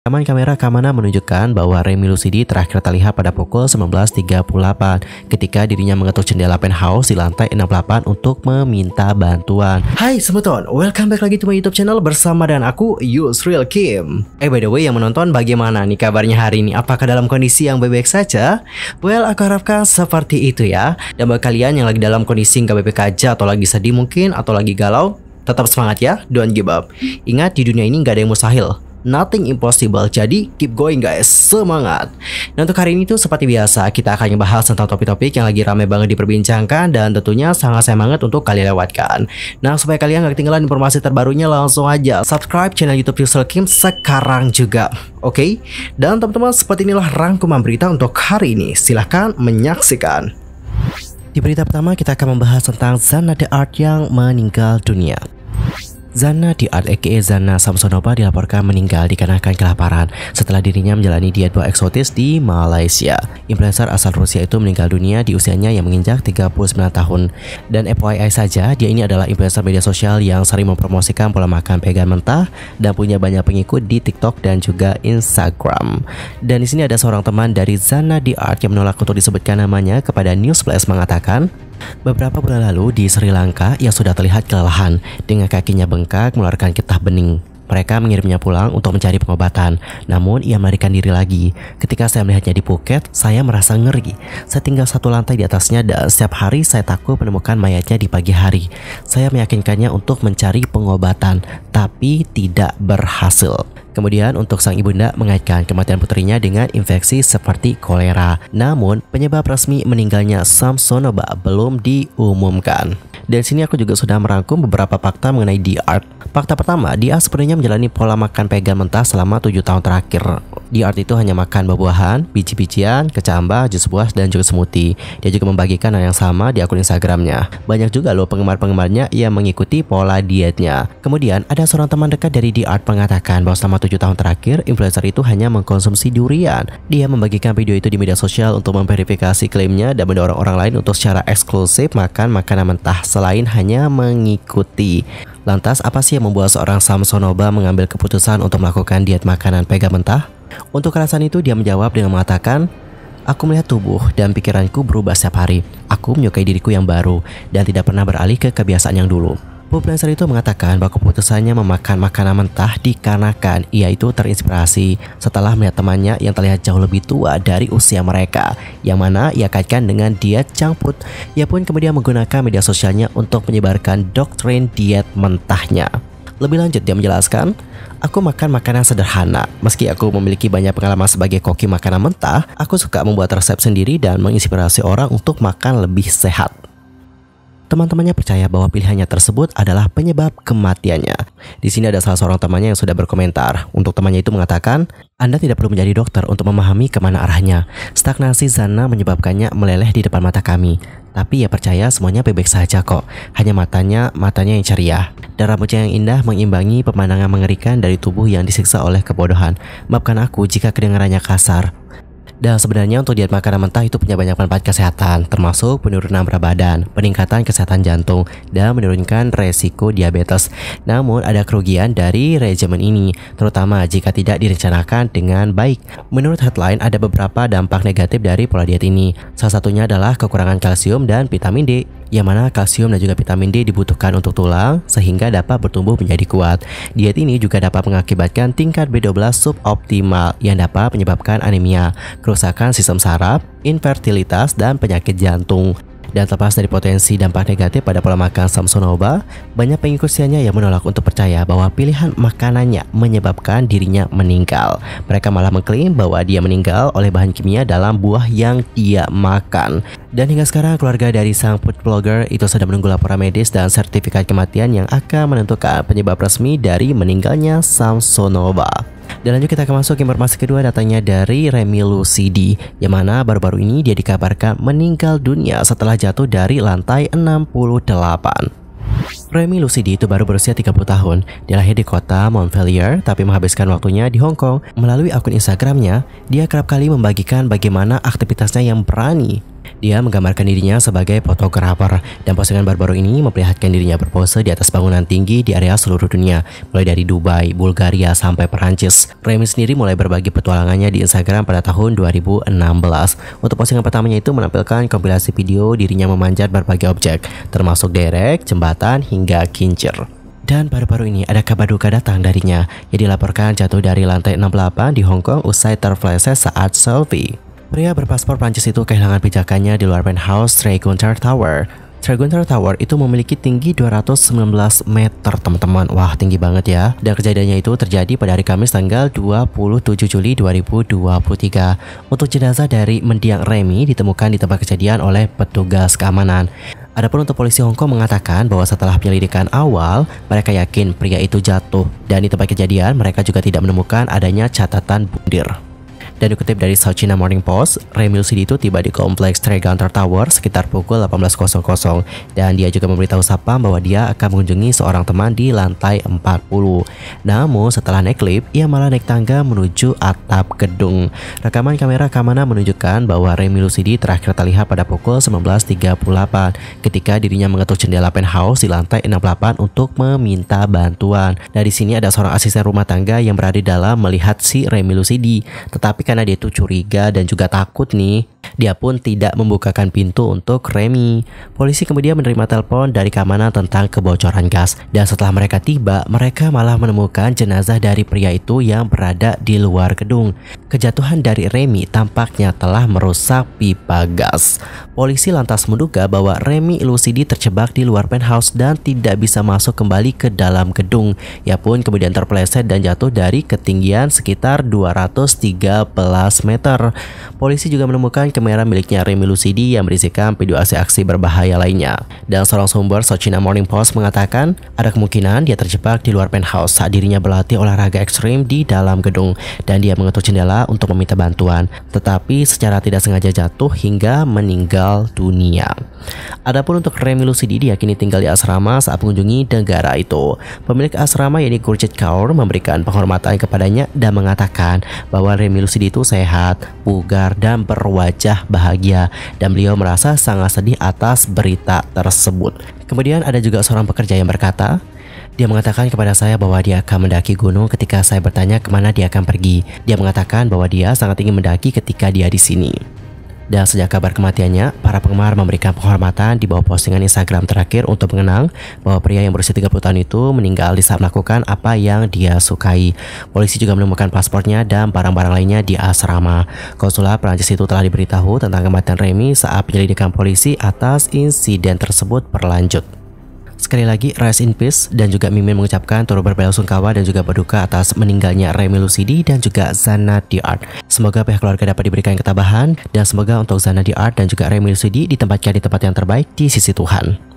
Rekaman kamera keamanan menunjukkan bahwa Remy Lucidi terakhir terlihat pada pukul 19.38 ketika dirinya mengetuk jendela penthouse di lantai 68 untuk meminta bantuan. Hai semuton, welcome back lagi to my YouTube channel bersama dan aku Yusril Kim. By the way, yang menonton bagaimana nih kabarnya hari ini? Apakah dalam kondisi yang baik-baik saja? Well, aku harapkan seperti itu ya. Dan buat kalian yang lagi dalam kondisi nggak baik-baik aja atau lagi sedih mungkin atau lagi galau, tetap semangat ya, don't give up. Ingat, di dunia ini nggak ada yang mustahil. Nothing impossible, jadi keep going guys, semangat. Nah, untuk hari ini tuh seperti biasa kita akan ngebahas tentang topik-topik yang lagi ramai banget diperbincangkan dan tentunya sangat semangat untuk kalian lewatkan. Nah, supaya kalian gak ketinggalan informasi terbarunya, langsung aja subscribe channel YouTube Yusril Kim sekarang juga, oke? Dan teman-teman, seperti inilah rangkuman berita untuk hari ini, silahkan menyaksikan. Di berita pertama kita akan membahas tentang Zana The Art yang meninggal dunia. Zana The Art aka Zana Samsonova dilaporkan meninggal dikarenakan kelaparan setelah dirinya menjalani diet buah eksotis di Malaysia. Influencer asal Rusia itu meninggal dunia di usianya yang menginjak 39 tahun. Dan FYI saja, dia ini adalah influencer media sosial yang sering mempromosikan pola makan vegan mentah dan punya banyak pengikut di TikTok dan juga Instagram. Dan di sini ada seorang teman dari Zana The Art yang menolak untuk disebutkan namanya kepada Newsflash mengatakan, beberapa bulan lalu di Sri Lanka ia sudah terlihat kelelahan dengan kakinya bengkak mengeluarkan getah bening. Mereka mengirimnya pulang untuk mencari pengobatan, namun ia melarikan diri lagi. Ketika saya melihatnya di Phuket, saya merasa ngeri. Saya tinggal satu lantai di atasnya dan setiap hari saya takut menemukan mayatnya di pagi hari. Saya meyakinkannya untuk mencari pengobatan, tapi tidak berhasil. Kemudian untuk sang ibunda mengaitkan kematian putrinya dengan infeksi seperti kolera. Namun penyebab resmi meninggalnya Samsonova belum diumumkan. Dan sini aku juga sudah merangkum beberapa fakta mengenai The Art. Fakta pertama, The Art sebenarnya menjalani pola makan vegan mentah selama 7 tahun terakhir. The Art itu hanya makan buah-buahan, biji-bijian, kecambah, jus buah, dan juga smoothie. Dia juga membagikan hal yang sama di akun Instagramnya. Banyak juga loh penggemar-penggemarnya yang mengikuti pola dietnya. Kemudian ada seorang teman dekat dari The Art mengatakan bahwa selama 7 tahun terakhir, influencer itu hanya mengkonsumsi durian. Dia membagikan video itu di media sosial untuk memverifikasi klaimnya dan mendorong orang lain untuk secara eksklusif makan makanan mentah selain hanya mengikuti. Lantas apa sih yang membuat seorang Samsonova mengambil keputusan untuk melakukan diet makanan vegan mentah? Untuk alasan itu dia menjawab dengan mengatakan, aku melihat tubuh dan pikiranku berubah setiap hari. Aku menyukai diriku yang baru dan tidak pernah beralih ke kebiasaan yang dulu. Influencer itu mengatakan bahwa keputusannya memakan makanan mentah dikarenakan ia itu terinspirasi setelah melihat temannya yang terlihat jauh lebih tua dari usia mereka, yang mana ia kaitkan dengan diet junk food. Ia pun kemudian menggunakan media sosialnya untuk menyebarkan doktrin diet mentahnya. Lebih lanjut dia menjelaskan, aku makan makanan sederhana. Meski aku memiliki banyak pengalaman sebagai koki makanan mentah, aku suka membuat resep sendiri dan menginspirasi orang untuk makan lebih sehat. Teman-temannya percaya bahwa pilihannya tersebut adalah penyebab kematiannya. Di sini ada salah seorang temannya yang sudah berkomentar. Untuk temannya itu mengatakan, Anda tidak perlu menjadi dokter untuk memahami kemana arahnya. Stagnasi Zana menyebabkannya meleleh di depan mata kami. Tapi ia percaya semuanya baik-baik saja kok. Hanya matanya yang ceria. Dan rambutnya yang indah mengimbangi pemandangan mengerikan dari tubuh yang disiksa oleh kebodohan. Maafkan aku jika kedengarannya kasar. Dan sebenarnya untuk diet makanan mentah itu punya banyak manfaat kesehatan, termasuk penurunan berat badan, peningkatan kesehatan jantung, dan menurunkan resiko diabetes. Namun ada kerugian dari regimen ini, terutama jika tidak direncanakan dengan baik. Menurut headline, ada beberapa dampak negatif dari pola diet ini. Salah satunya adalah kekurangan kalsium dan vitamin D, yang mana kalsium dan juga vitamin D dibutuhkan untuk tulang sehingga dapat bertumbuh menjadi kuat. Diet ini juga dapat mengakibatkan tingkat B12 suboptimal yang dapat menyebabkan anemia, kerusakan sistem saraf, infertilitas, dan penyakit jantung. Dan terlepas dari potensi dampak negatif pada pola makan Samsonova, banyak pengikut setianya yang menolak untuk percaya bahwa pilihan makanannya menyebabkan dirinya meninggal. Mereka malah mengklaim bahwa dia meninggal oleh bahan kimia dalam buah yang dia makan. Dan hingga sekarang keluarga dari sang food blogger itu sedang menunggu laporan medis dan sertifikat kematian yang akan menentukan penyebab resmi dari meninggalnya Samsonova. Dan lanjut kita akan masuk informasi kedua, datangnya dari Remy Lucidi, yang mana baru-baru ini dia dikabarkan meninggal dunia setelah jatuh dari lantai 68. Remy Lucidi itu baru berusia 30 tahun. Dia lahir di kota Montpellier tapi menghabiskan waktunya di Hong Kong. Melalui akun Instagramnya, dia kerap kali membagikan bagaimana aktivitasnya yang berani Dia menggambarkan dirinya sebagai fotografer, dan postingan baru-baru ini memperlihatkan dirinya berpose di atas bangunan tinggi di area seluruh dunia, mulai dari Dubai, Bulgaria, sampai Perancis. Remy sendiri mulai berbagi petualangannya di Instagram pada tahun 2016. Untuk postingan pertamanya itu menampilkan kompilasi video dirinya memanjat berbagai objek, termasuk derek, jembatan, hingga kincir. Dan baru-baru ini ada kabar duka datang darinya, yang dilaporkan jatuh dari lantai 68 di Hong Kong usai terpleset saat selfie. Pria berpaspor Prancis itu kehilangan pijakannya di luar penthouse Tregunter Tower. Tregunter Tower itu memiliki tinggi 219 meter, teman-teman. Wah, tinggi banget ya. Dan kejadiannya itu terjadi pada hari Kamis tanggal 27 Juli 2023. Untuk jenazah dari mendiang Remy ditemukan di tempat kejadian oleh petugas keamanan. Adapun untuk polisi Hong Kong mengatakan bahwa setelah penyelidikan awal, mereka yakin pria itu jatuh. Dan di tempat kejadian, mereka juga tidak menemukan adanya catatan bundir. Dan dikutip dari South China Morning Post, Remy Lucidi itu tiba di kompleks Tregunter Tower sekitar pukul 18.00 dan dia juga memberitahu Sapam bahwa dia akan mengunjungi seorang teman di lantai 40. Namun setelah naik lift, ia malah naik tangga menuju atap gedung. Rekaman kamera keamanan menunjukkan bahwa Remy Lucidi terakhir terlihat pada pukul 19.38 ketika dirinya mengetuk jendela penthouse di lantai 68 untuk meminta bantuan. Nah, di sini ada seorang asisten rumah tangga yang berada di dalam melihat si Remy Lucidi, tetapi karena dia itu curiga dan juga takut nih, dia pun tidak membukakan pintu untuk Remy. Polisi kemudian menerima telepon dari keamanan tentang kebocoran gas, dan setelah mereka tiba, mereka malah menemukan jenazah dari pria itu yang berada di luar gedung. Kejatuhan dari Remy tampaknya telah merusak pipa gas. Polisi lantas menduga bahwa Remy Lucidi terjebak di luar penthouse dan tidak bisa masuk kembali ke dalam gedung. Ia pun kemudian terpeleset dan jatuh dari ketinggian sekitar 213 meter. Polisi juga menemukan kamera miliknya Remy Lucidi yang berisikan video aksi berbahaya lainnya. Dan seorang sumber South China Morning Post mengatakan ada kemungkinan dia terjebak di luar penthouse saat dirinya berlatih olahraga ekstrim di dalam gedung, dan dia mengetuk jendela untuk meminta bantuan, tetapi secara tidak sengaja jatuh hingga meninggal dunia. Adapun untuk Remy Lucidi diyakini tinggal di asrama saat mengunjungi negara itu. Pemilik asrama yakni Gurjit Kaur memberikan penghormatan kepadanya dan mengatakan bahwa Remy Lucidi itu sehat, bugar, dan berwajah bahagia, dan beliau merasa sangat sedih atas berita tersebut. Kemudian ada juga seorang pekerja yang berkata, dia mengatakan kepada saya bahwa dia akan mendaki gunung ketika saya bertanya kemana dia akan pergi. Dia mengatakan bahwa dia sangat ingin mendaki ketika dia di sini. Dan sejak kabar kematiannya, para penggemar memberikan penghormatan di bawah postingan Instagram terakhir untuk mengenang bahwa pria yang berusia 30 tahun itu meninggal di saat melakukan apa yang dia sukai. Polisi juga menemukan paspornya dan barang-barang lainnya di asrama. Konsulat Prancis itu telah diberitahu tentang kematian Remy saat penyelidikan polisi atas insiden tersebut berlanjut. Sekali lagi, rest in peace, dan juga Mimin mengucapkan turut berbelasungkawa dan juga berduka atas meninggalnya Remy Lucidi dan juga Zana The Art. Semoga pihak keluarga dapat diberikan ketabahan, dan semoga untuk Zana The Art dan juga Remy Lucidi ditempatkan di tempat yang terbaik di sisi Tuhan.